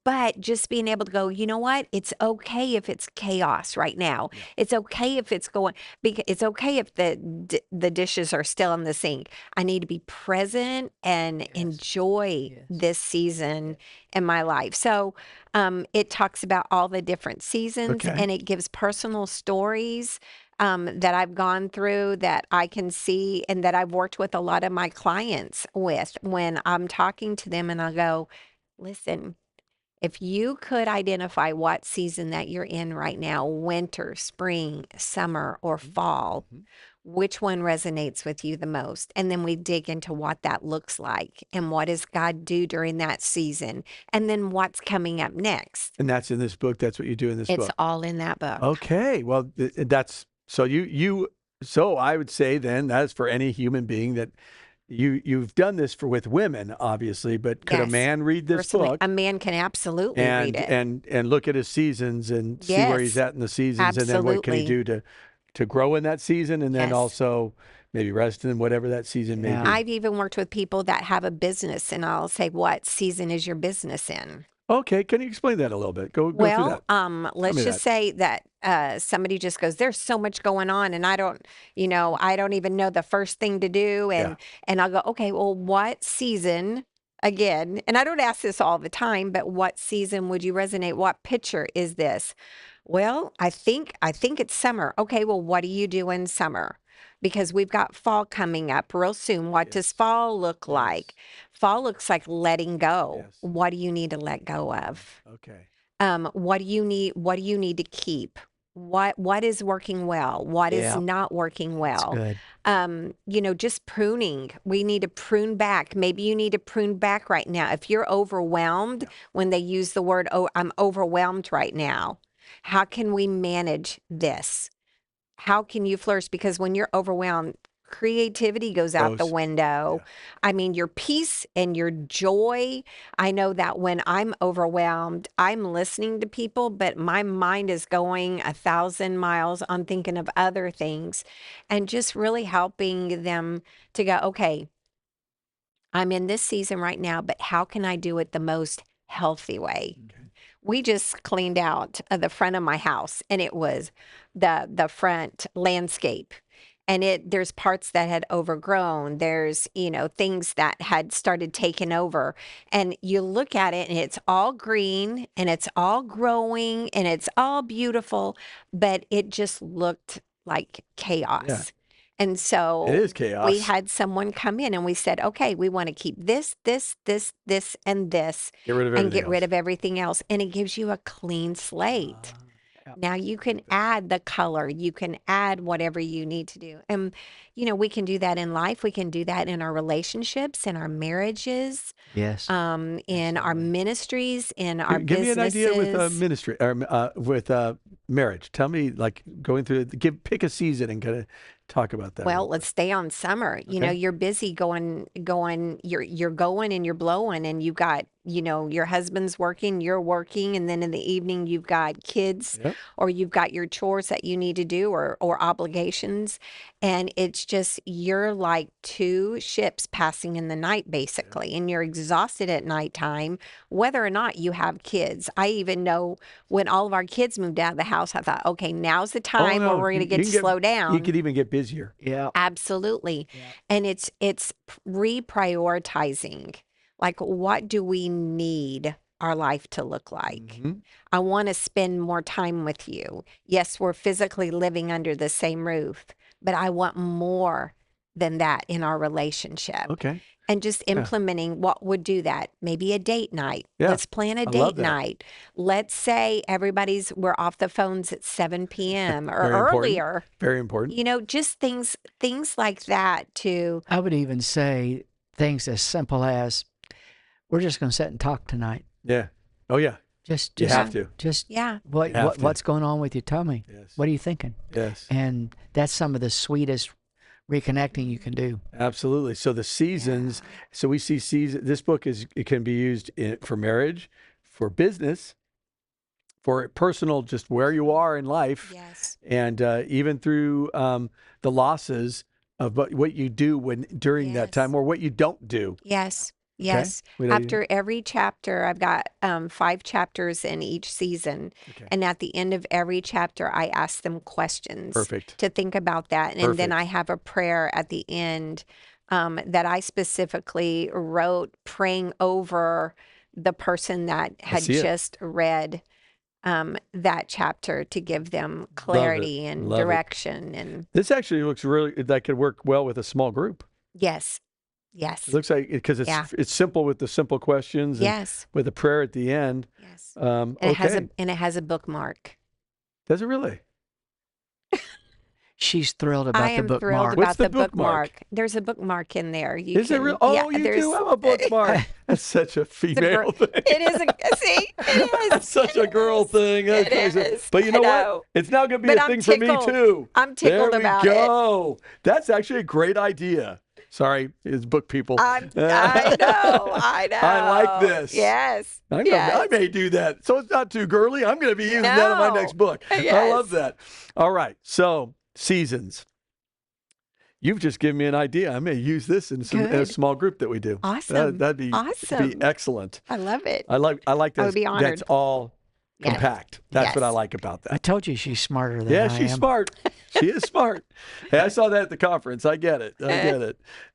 but just being able to go, you know what, it's okay if it's chaos right now. It's okay if it's going, because it's okay if the dishes are still in the sink. I need to be present and enjoy this season in my life. So it talks about all the different seasons, Okay. and it gives personal stories that I've gone through that I can see, and that I've worked with a lot of my clients with when I'm talking to them, and I go, listen, if you could identify what season that you're in right now, winter, spring, summer, or fall, which one resonates with you the most? And then we dig into what that looks like and what does God do during that season? And then what's coming up next? And that's in this book. That's what you do in this It's book. all in that book. Okay. Well, that's so so I would say then that is for any human being that you've done this with women, obviously, but could a Yes. man read this Personally, book a man can absolutely read it. and look at his seasons and see where he's Yes. at in the seasons, and then what can he Absolutely. do to grow in that season, and then Yes. also maybe rest in whatever that season may Yeah. be. I've even worked with people that have a business, and I'll say, what season is your business in? Okay, can you explain that a little bit? Go through Well, that. let's me just that. say that somebody just goes, there's so much going on, and I don't even know the first thing to do. And I'll go, okay, well, what season again? And I don't ask this all the time, but what season would you resonate? What picture is this? Well, I think it's summer. Okay, well, what do you do in summer? Because we've got fall coming up real soon. What does Yes. fall look Yes. like? Fall looks like letting go. Yes. What do you need to let go of? Okay. What do you need? What do you need to keep? What is working well? What is Yeah. not working well? Good. Just pruning. We need to prune back. Maybe you need to prune back right now. If you're overwhelmed, when they use the word, oh, I'm overwhelmed right now. How can we manage this? How can you flourish? Because when you're overwhelmed, creativity goes out the Goes. window. I mean, your peace and your joy. I know that when I'm overwhelmed, I'm listening to people, but my mind is going 1,000 miles on thinking of other things, and just really helping them to go, okay, I'm in this season right now, but how can I do it the most healthy way? We just cleaned out the front of my house, and it was the front landscape. And there's parts that had overgrown. There's, things that had started taking over. And you look at it and it's all green and it's all growing and it's all beautiful, but it just looked like chaos. Yeah. And so It is chaos. we had someone come in and we said, okay, we want to keep this, and this, Get rid of and everything get rid else. of everything else. And it gives you a clean slate. Now you can add the color, you can add whatever you need to do. And, we can do that in life. We can do that in our relationships, in our marriages, Yes. in our ministries, in our Give me an idea with businesses. ministry or with marriage. Tell me, like going through pick a season and kind of talk about that. Well, real let's stay on summer. Okay. You're busy going, you're going and you're blowing, and you've got, your husband's working, you're working, and then in the evening you've got kids, Yep. or you've got your chores that you need to do, or obligations. And it's just, you're like two ships passing in the night, basically, and you're exhausted at nighttime, whether or not you have kids. I even know when all of our kids moved out of the house, I thought, okay, now's the time where we're going to you get to can slow down. You could even get busier. Yeah. Absolutely. And it's reprioritizing. Like, what do we need our life to look like? Mhm. I want to spend more time with you. Yes, we're physically living under the same roof, but I want more than that in our relationship. Okay. And just implementing what would do that. Maybe a date night. Yeah, Let's plan a I love date that. night. Let's say we're off the phones at 7 p.m. or Very important. earlier. Very important. You know, just things like that to I would even say things as simple as, we're just going to sit and talk tonight. Yeah. Oh, yeah. Just You have to. Just Yeah. what's going on with you? Tell me. Yes. What are you thinking? Yes. And that's some of the sweetest reconnecting you can do. Absolutely. So the seasons. So we see season. This book it can be used for marriage, for business, for personal, just where you are in life, Yes. and even through the losses of what you do during that time, or what you don't do. Yes. Yes. Okay. After every chapter, I've got 5 chapters in each season. Okay. And at the end of every chapter, I ask them questions Perfect. to think about that. And then Perfect. I have a prayer at the end that I specifically wrote, praying over the person that had see it. just read that chapter, to give them clarity and Love it. direction. And This actually looks that could work well with a small group. yes. Yes. It looks like because it's simple with the simple questions. And Yes. with a prayer at the end. Yes. Okay. And it has a bookmark. Does it really? She's thrilled about I the am bookmark. thrilled What's about the the bookmark? bookmark. There's a bookmark in there. Is it real? Oh, you do have a bookmark. That's such a female thing. It is see, it is. That's such a girl thing. It Okay, is. But you know I what? know. It's now going to be But a I'm thing for me tickled. too. I'm tickled there about we go. That's actually a great idea. Sorry, it's book people. I know. I know. I like this. Yes. I may do that. So it's not too girly. I'm going to be using that in my No. next book. I Yes. love that. All right. So seasons. You've just given me an idea. I may use this in a Good. small group that we do. Awesome. That'd be Awesome. Be excellent. I love it. I like that. I would be honored. That's all Yes. compact. That's what I Yes. like about that. I told you she's smarter than Yeah, I she's am. smart. She is smart. Hey, I saw that at the conference. I get it.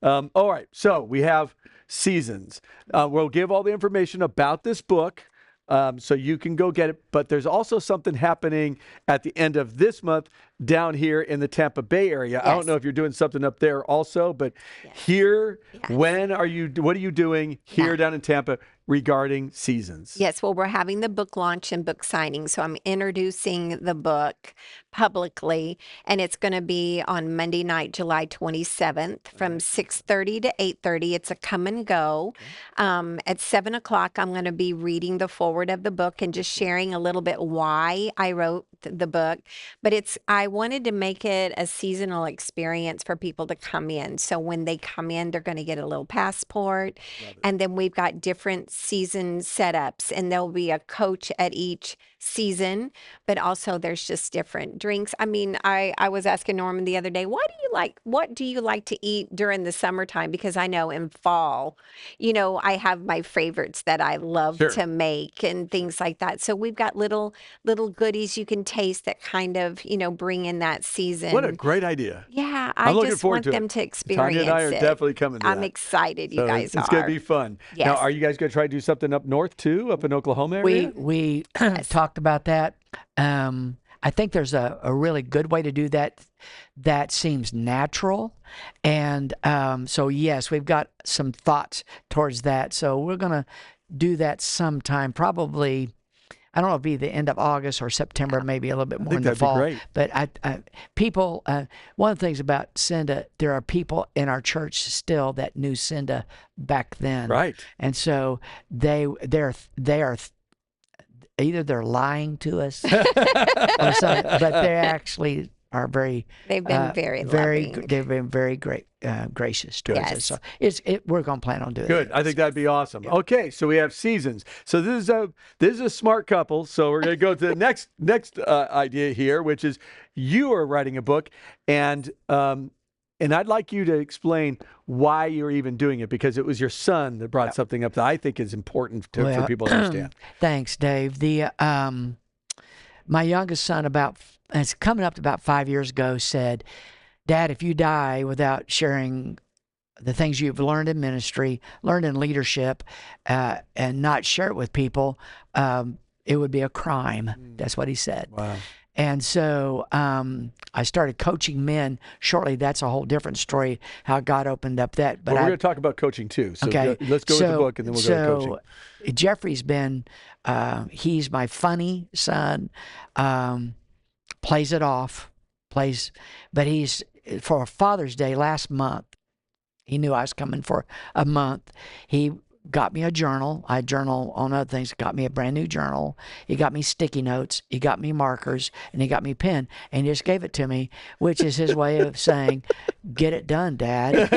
All right. So we have seasons. We'll give all the information about this book so you can go get it. But there's also something happening at the end of this month down here in the Tampa Bay area. I don't Yes. know if you're doing something up there also, but here, what are you doing here down in Tampa regarding seasons? Yes, well, we're having the book launch and book signing. So I'm introducing the book publicly, and it's going to be on Monday night, July 27th from 6:30 to 8:30. It's a come and go. At 7 o'clock, I'm going to be reading the foreword of the book and just sharing a little bit why I wrote the book. But I wanted to make it a seasonal experience for people to come in. So when they come in, they're going to get a little passport. And then we've got different season setups, and there'll be a coach at each season, but also there's just different drinks. I mean, I was asking Norman the other day, what do you like to eat during the summertime? Because I know in fall, I have my favorites that I love Sure. to make and things like that. So we've got little goodies you can taste that kind of, bring in that season. What a great idea. Yeah, I'm I looking just forward want to them it. to experience Tanya and I are it. definitely coming to I'm that. excited, you So guys it's are. going to be fun. Yes. Now, are you guys going to try to do something up north too, up in Oklahoma area? We talked about that. I think there's a really good way to do that that seems natural. And so, yes, we've got some thoughts towards that. So we're going to do that sometime, probably, I don't know, it'll be the end of August or September, maybe a little bit more in the that'd be fall. great. But people, one of the things about Cynda, there are people in our church still that knew Cynda back then. Right. And so they are either they're lying to us or something, but they actually are very. They've been very loving. They've been very great, gracious towards us. Yes. So we're going to plan on doing Good. it. I think that'd be awesome. Okay, so we have seasons. So this is a smart couple. So we're going to go to the next idea here, which is you are writing a book, and I'd like you to explain why you're even doing it, because it was your son that brought something up that I think is important for people to understand. Thanks, Dave. My youngest son, it's coming up to about 5 years ago, said, "Dad, if you die without sharing the things you've learned in ministry, learned in leadership, and not share it with people, it would be a crime." That's what he said. Wow. And so I started coaching men shortly. That's a whole different story, how God opened up that. But we're going to talk about coaching too. So okay. let's go with the book and then we'll go to coaching. So Jeffrey's been, he's my funny son, plays it off, but he's, for Father's Day last month, he knew I was coming for a month. He got me a journal. I journal on other things. Got me a brand new journal. He got me sticky notes. He got me markers, and he got me pen, and he just gave it to me, which is his way of saying, "Get it done, Dad."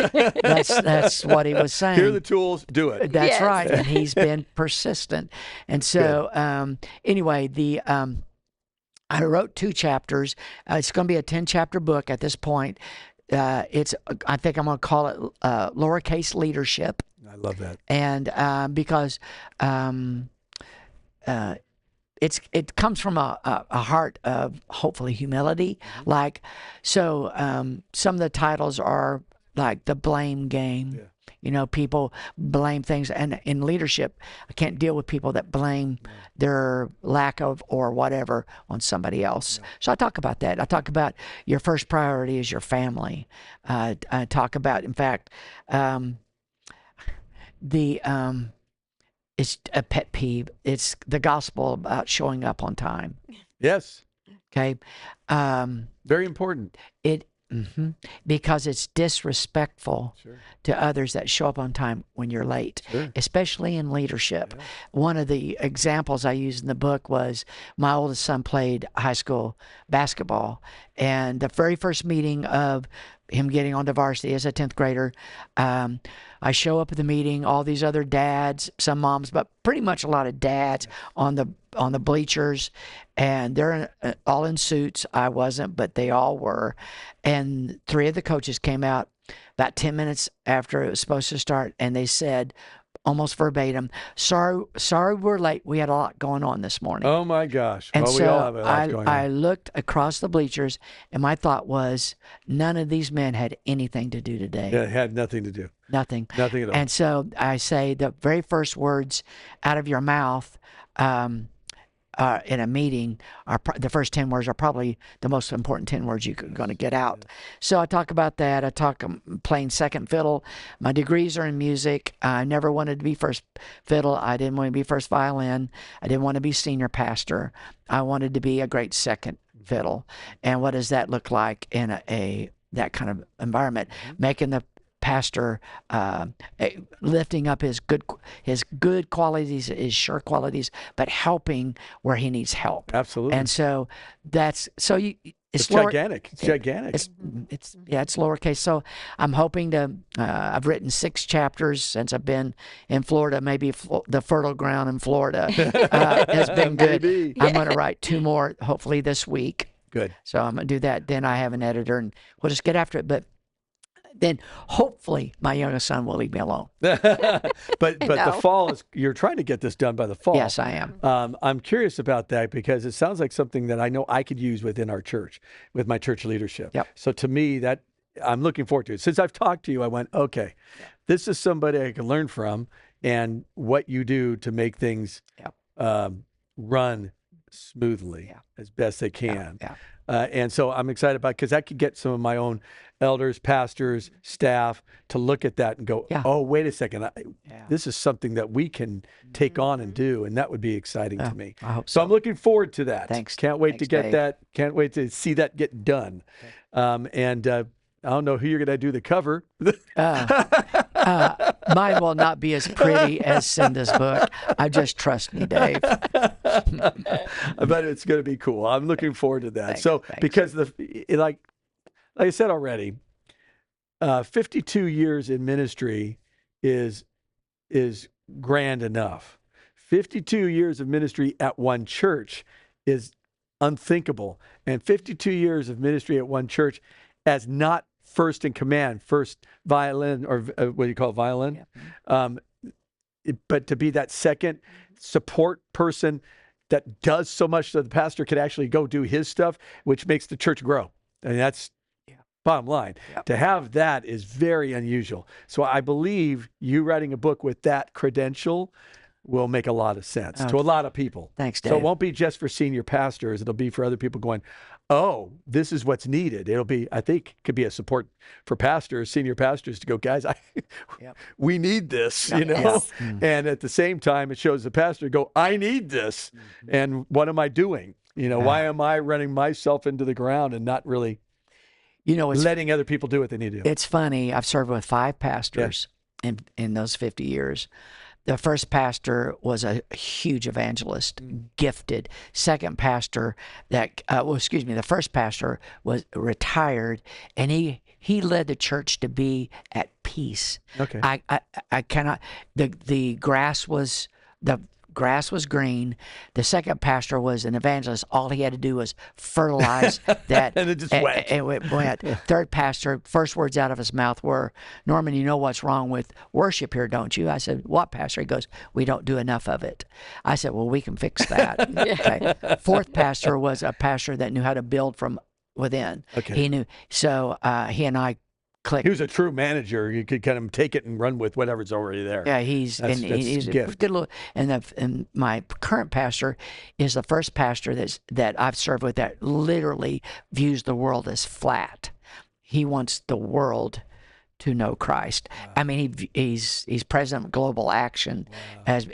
That's what he was saying. Here are the tools. Do it. That's right, and he's been persistent. And so, anyway, I wrote 2 chapters. It's going to be a 10-chapter book at this point. I think I'm going to call it lowercase leadership. I love that. And because it comes from a heart of hopefully humility. Like, so some of the titles are like the blame game. Yeah. You know, people blame things, and in leadership, I can't deal with people that blame their lack of or whatever on somebody else. Yeah. So I talk about that. I talk about your first priority is your family. I talk about, in fact, it's a pet peeve. It's the gospel about showing up on time. Yes. Okay. Very important. Because it's disrespectful to others that show up on time when you're late, especially in leadership. Yeah. One of the examples I used in the book was my oldest son played high school basketball, and the very first meeting of him getting onto varsity as a 10th grader, I show up at the meeting, all these other dads, some moms, but pretty much a lot of dads on the bleachers, and they're all in suits. I wasn't, but they all were. And 3 of the coaches came out about 10 minutes after it was supposed to start, and they said, almost verbatim, sorry we're late. We had a lot going on this morning. Oh my gosh. And we all have a lot going on. I looked across the bleachers, and my thought was, none of these men had anything to do today. Yeah, it had nothing to do. Nothing. Nothing at all. And so I say the very first words out of your mouth in a meeting, the first 10 words are probably the most important 10 words you're going to get out. So I talk about that. I talk playing second fiddle. My degrees are in music. I never wanted to be first fiddle. I didn't want to be first violin. I didn't want to be senior pastor. I wanted to be a great second fiddle. And what does that look like in that kind of environment? Making the pastor lifting up his good qualities, his sure qualities, but helping where he needs help. Absolutely. And so it's gigantic. It's gigantic. It's lowercase. So I'm hoping to. I've written 6 chapters since I've been in Florida. Maybe the fertile ground in Florida has been good. Maybe. I'm going to write 2 more, hopefully this week. Good. So I'm going to do that. Then I have an editor, and we'll just get after it. But then hopefully my youngest son will leave me alone. but the fall is, you're trying to get this done by the fall. Yes, I am. I'm curious about that because it sounds like something that I know I could use within our church, with my church leadership. Yep. So to me, that I'm looking forward to it. Since I've talked to you, I went, okay, this is somebody I can learn from, and what you do to make things run smoothly as best they can. And so I'm excited about it because I could get some of my own elders, pastors, staff to look at that and go, oh, wait a second. This is something that we can take on and do. And that would be exciting to me. I hope so. So I'm looking forward to that. Thanks. Can't wait to get Dave. that. Can't wait to see that get done. Okay. I don't know who you're going to do the cover. Mine will not be as pretty as Cynda's book. I just trust me, Dave. I bet it's going to be cool. I'm looking forward to that. Thanks. Because like I said already, 52 years in ministry is grand enough. 52 years of ministry at one church is unthinkable. And 52 years of ministry at one church as not first in command, first violin, or what do you call it, violin? But to be that second support person that does so much that the pastor could actually go do his stuff, which makes the church grow. And that's bottom line. To have that is very unusual. So I believe you writing a book with that credential will make a lot of sense Oh, to a lot of people. thanks, So it Dave. won't be just for senior pastors. It'll be for other people going, oh, this is what's needed. It'll be, I think, could be a support for pastors, senior pastors to go, guys, Yep. we need this, Yep. you know? Yes. And at the same time, it shows the pastor go, I need this. And what am I doing? You know, why am I running myself into the ground and not really You know, it's letting other people do what they need to do? It's funny. I've served with 5 pastors in those 50 years. The first pastor was a huge evangelist, gifted. Second pastor the first pastor was retired, and he led the church to be at peace. Okay. I cannot. The grass was green. The second pastor was an evangelist. All he had to do was fertilize that. And it just went. And it went. Third pastor, first words out of his mouth were, Norman, you know what's wrong with worship here, don't you? I said, what, pastor? He goes, we don't do enough of it. I said, well, we can fix that. Okay. Fourth pastor was a pastor that knew how to build from within. Okay. He knew. So he and I clicked. He was a true manager. You could kind of take it and run with whatever's already there. Yeah, he's That's a gift. good little. And my current pastor is the first pastor that I've served with that literally views the world as flat. He wants the world to know Christ. I mean, he's president of Global Action, as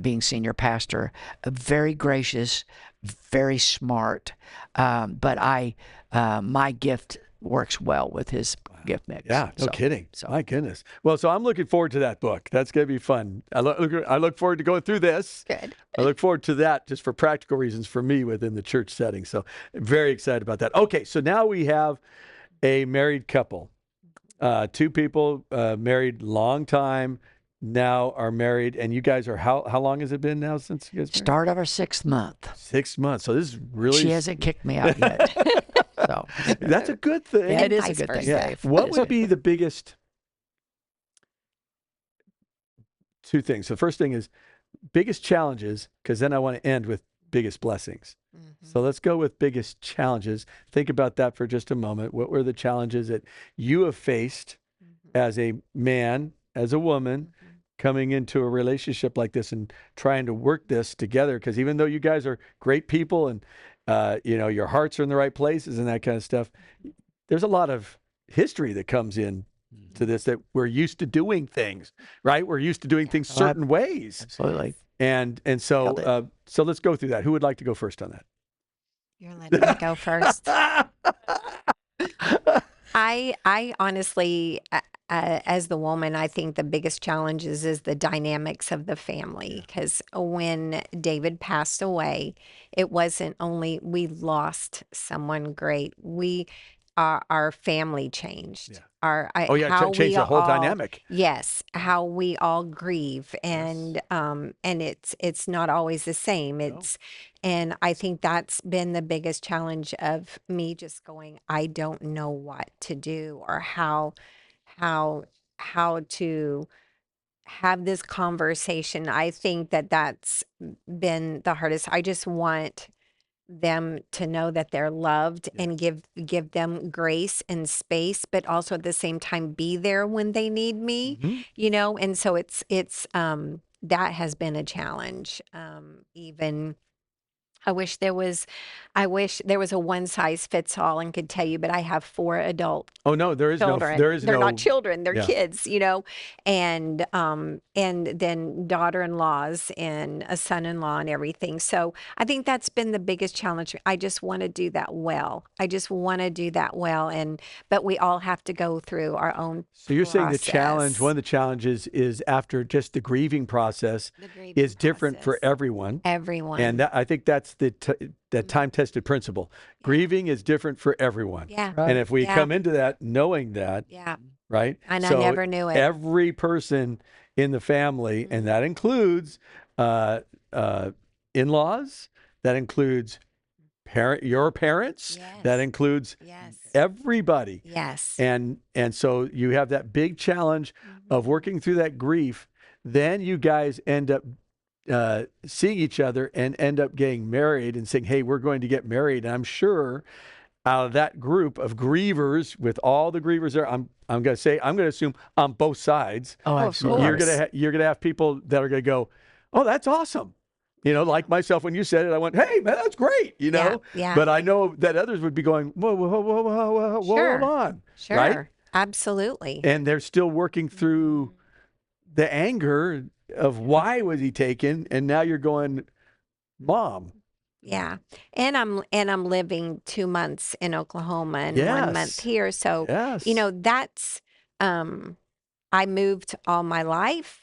being senior pastor. Very gracious, very smart. But my gift works well with his gift mix. Yeah, no kidding. So My goodness. Well, so I'm looking forward to that book. That's going to be fun. I look forward to going through this. Good. I look forward to that just for practical reasons for me within the church setting. So very excited about that. Okay, so now we have a married couple. 2 people married long time, now are married. And you guys are, how long has it been now since you guys married? start of our 6th month. 6 months. So this is really... She hasn't kicked me out yet. So That's a good thing. yeah, it is a vice good thing, versa. Yeah. Dave. What would be the biggest 2 things? The first thing is biggest challenges, because then I want to end with biggest blessings. So let's go with biggest challenges. Think about that for just a moment. What were the challenges that you have faced as a man, as a woman, coming into a relationship like this and trying to work this together? Because even though you guys are great people and your hearts are in the right places and that kind of stuff, there's a lot of history that comes in to this, that we're used to doing things, right? We're used to doing things certain ways. Absolutely. And Nailed so so let's go through that. Who would like to go first on that? You're letting me go first. I honestly, as the woman, I think the biggest challenges is the dynamics of the family. Because when David passed away, it wasn't only we lost someone great. Our family changed. Yeah. How Change we the whole all- dynamic. Yes, how we all grieve, and it's not always the same. And I think that's been the biggest challenge of me just going, I don't know what to do or how to have this conversation. I think that's been the hardest. I just want them to know that they're loved and give them grace and space, but also at the same time be there when they need me, and so it's that has been a challenge. Even I wish there was a one size fits all and could tell you, but I have 4 adult Oh no, there is children. no They're not children, they're Yeah. kids, and then daughter-in-laws and a son-in-law and everything. So I think that's been the biggest challenge. I just want to do that well. But we all have to go through our own So you're saying the process. challenge, one of the challenges is after just the grieving process The grieving is different for process. everyone. Everyone. And I think that's that time-tested principle. Grieving is different for everyone. yeah. Right. And if we Yeah. come into that knowing that, Yeah. right? And I So never knew it. Every person in the family, and that includes in-laws, that includes your parents, that Yes. includes Yes. everybody. Yes. And so you have that big challenge of working through that grief. Then you guys end up seeing each other and end up getting married and saying, hey, we're going to get married. And I'm sure out of that group of grievers, with all the grievers there, I'm going to assume on both sides. Oh, of absolutely. course. You're gonna have people that are gonna go, oh, that's awesome. Like myself, when you said it, I went, hey, man, that's great, Yeah. But I know that others would be going, whoa, Sure. hold on. Sure. Right? Absolutely. And they're still working through the anger of why was he taken, and now you're going, Mom. Yeah. And I'm living 2 months in Oklahoma and 1 month Yes. here. So, Yes. that's I moved all my life,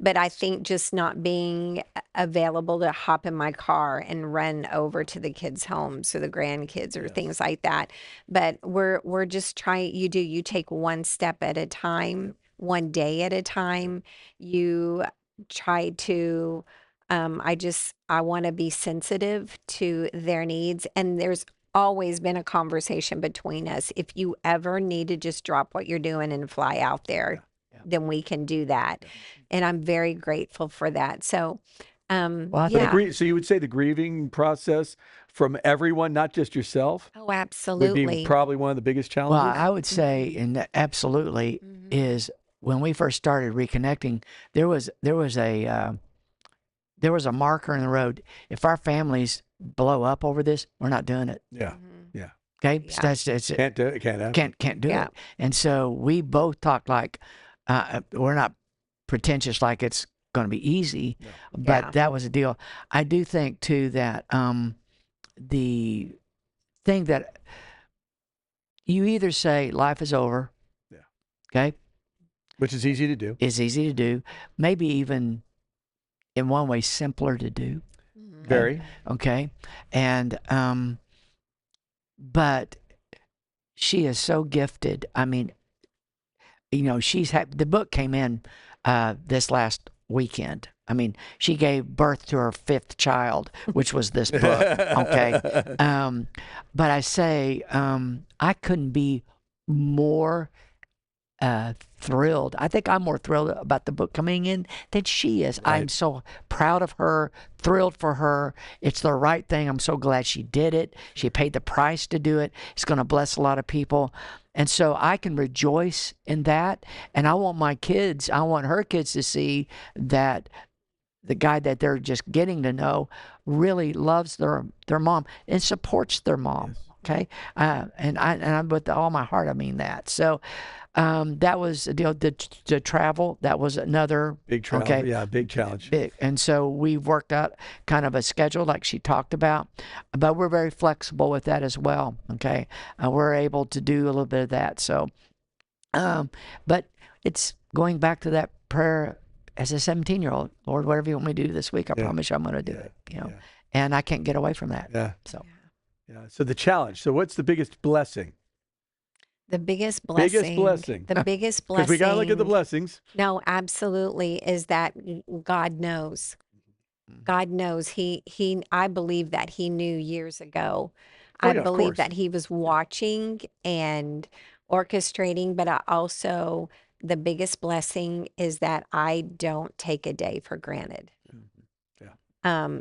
but I think just not being available to hop in my car and run over to the kids' homes or the grandkids or things like that. But we're just trying, you take one step at a time, one day at a time. You try to I want to be sensitive to their needs. And there's always been a conversation between us. If you ever need to just drop what you're doing and fly out there, then we can do that. And I'm very grateful for that. So, Well, I yeah. So you would say the grieving process from everyone, not just yourself, Oh, would be absolutely. probably one of the biggest Well, challenges? I would say, and that absolutely is when we first started reconnecting, there was a marker in the road. If our families blow up over this, we're not doing it. Yeah. Mhm. Yeah. Okay, Yeah. that's Can't do it. Can't happen. can't do Yeah. it. And so we both talked like we're not pretentious like it's going to be easy, but Yeah. that was a deal. I do think too that the thing that you either say life is over, Yeah. okay, Which is easy to do. is easy to do, maybe even in one way simpler to do, Mhm. Very. okay, and but she is so gifted. I mean, the book came in this last weekend. I mean, she gave birth to her 5th child, which was this book. Okay. But I say, I couldn't be more thrilled. I think I'm more thrilled about the book coming in than she is. Right. I'm so proud of her, thrilled for her. It's the right thing. I'm so glad she did it. She paid the price to do it. It's going to bless a lot of people. And so I can rejoice in that. And I want her kids to see that the guy that they're just getting to know really loves their mom and supports their mom. Yes. Okay. And I'm with all my heart, I mean that. So that was a deal. The travel, that was another Big challenge. Okay. Yeah, big challenge. Big. And so we've worked out kind of a schedule like she talked about, but we're very flexible with that as well. Okay. We're able to do a little bit of that. So, but it's going back to that prayer as a 17-year-old, Lord, whatever you want me to do this week, I promise you I'm going to do it, Yeah. and I can't get away from that. Yeah. So, Yeah. So the challenge. So what's the biggest blessing? The biggest blessing. Biggest blessing. The biggest blessing. Because we got to look at the blessings. No, absolutely, is that God knows. God knows. I believe that he knew years ago. Oh, I yeah, of believe course. that he was watching and orchestrating, but the biggest blessing is that I don't take a day for granted. Yeah.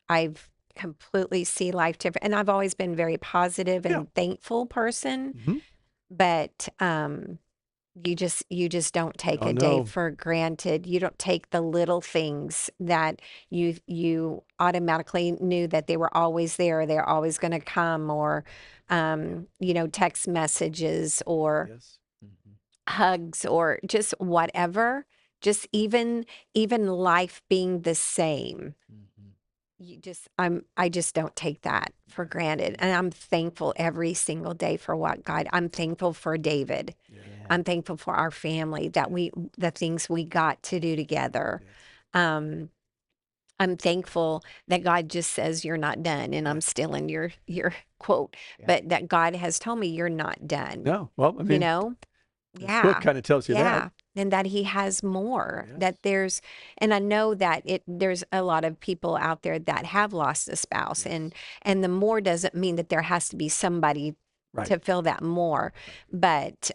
I've completely see life different, and I've always been very positive and thankful person, Mhm. but you just don't take Oh, a day no. for granted. You don't take the little things that you automatically knew that they were always there, they're always going to come, or text messages or Yes. hugs or just whatever, just even life being the same. I just don't take that for granted. And I'm thankful every single day for I'm thankful for David. yeah. I'm thankful for our family, that the things we got to do together. Um, I'm thankful that God just says you're not done, and I'm still in your quote, but that God has told me you're not done. No. Well, I mean, this book Yeah. kind of tells you Yeah. that. And that he has more, Yes. and I know that there's a lot of people out there that have lost a spouse, and the more doesn't mean that there has to be somebody Right. to fill that more. But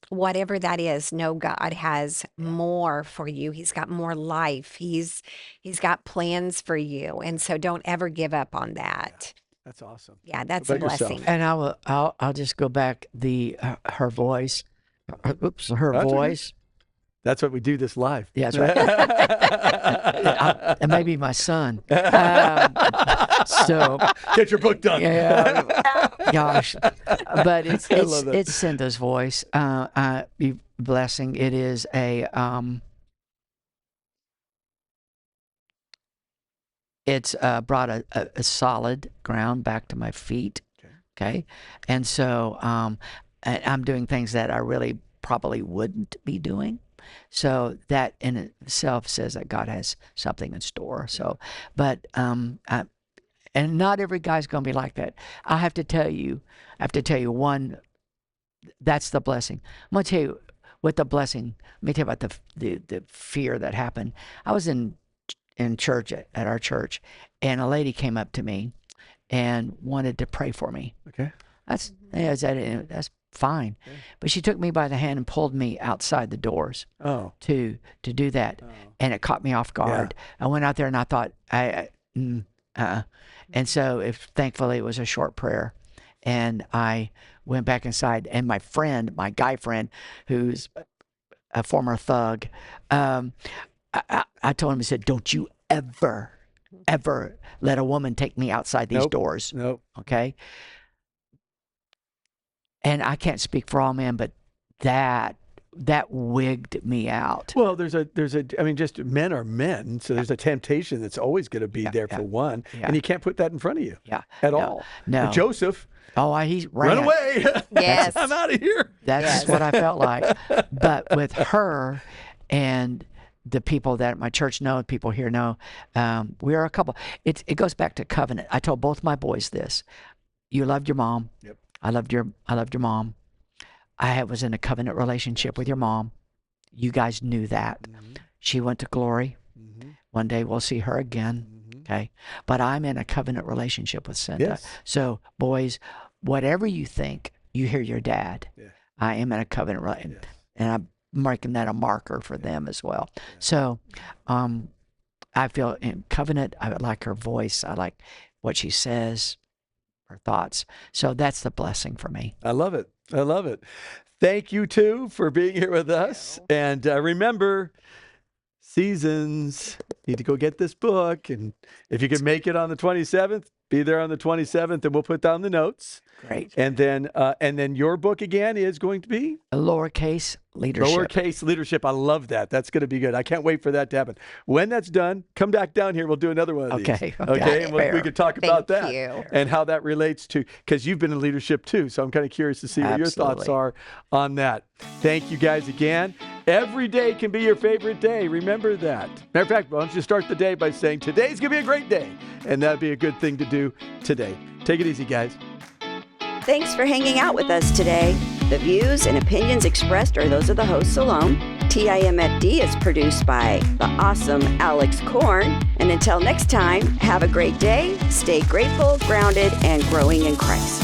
whatever that is, know God has more for you. He's got more life. He's got plans for you. And so don't ever give up on that. That's awesome. Yeah, that's What a about yourself? blessing. And I'll just go back her voice. Her That's okay. voice. That's what we do this live. Yeah, that's right. And maybe my son. So Get your book done. yeah, gosh, but it's I love that. Cynda's voice. Blessing. It is a it's brought a solid ground back to my feet. Okay, and so I'm doing things that I really probably wouldn't be doing. So that in itself says that God has something in store. So, but and not every guy's going to be like that. I have to tell you one. That's the blessing. I'm going to tell you what the blessing. Let me tell you about the fear that happened. I was in church at our church, and a lady came up to me and wanted to pray for me. Okay. That's fine. Okay. But she took me by the hand and pulled me outside the doors Oh. to do that, and it caught me off guard. I went out there and I thought, and so thankfully it was a short prayer, and I went back inside, and my guy friend, who's a former thug, I told him, I said, don't you ever let a woman take me outside these doors. Nope. Okay. And I can't speak for all men, but that wigged me out. Well, I mean, just men are men, so there's a temptation that's always going to be there for one, and you can't put that in front of you at all. No. And Joseph, he ran away. Yes. I'm out of here. That's what I felt like. But with her and the people that my church know, people here know, we are a couple. It goes back to covenant. I told both my boys this. You loved your mom. Yep. I loved your mom. I was in a covenant relationship with your mom. You guys knew that. Mm-hmm. She went to glory. Mm-hmm. One day we'll see her again. Mm-hmm. Okay. But I'm in a covenant relationship with Cynda. Yes. So boys, whatever you think, you hear your dad. Yeah. I am in a covenant relationship. Yes. And I'm making that a marker for them as well. Yeah. So I feel in covenant, I like her voice. I like what she says, her thoughts. So that's the blessing for me. I love it. I love it. Thank you, too, for being here with us. And remember, seasons, need to go get this book. And if you can make it on the 27th, be there on the 27th, and we'll put down the notes. Great. And then your book again is going to be? A lowercase leadership. Lowercase leadership. I love that. That's going to be good. I can't wait for that to happen. When that's done, come back down here. We'll do another one of these. Okay. And we could talk about that and how that relates to, because you've been in leadership too. So I'm kind of curious to see what your thoughts are on that. Thank you guys again. Every day can be your favorite day. Remember that. Matter of fact, why don't you start the day by saying, today's going to be a great day. And that'd be a good thing to do today. Take it easy, guys. Thanks for hanging out with us today. The views and opinions expressed are those of the hosts alone. TIMFD is produced by the awesome Alex Korn. And until next time, have a great day, stay grateful, grounded, and growing in Christ.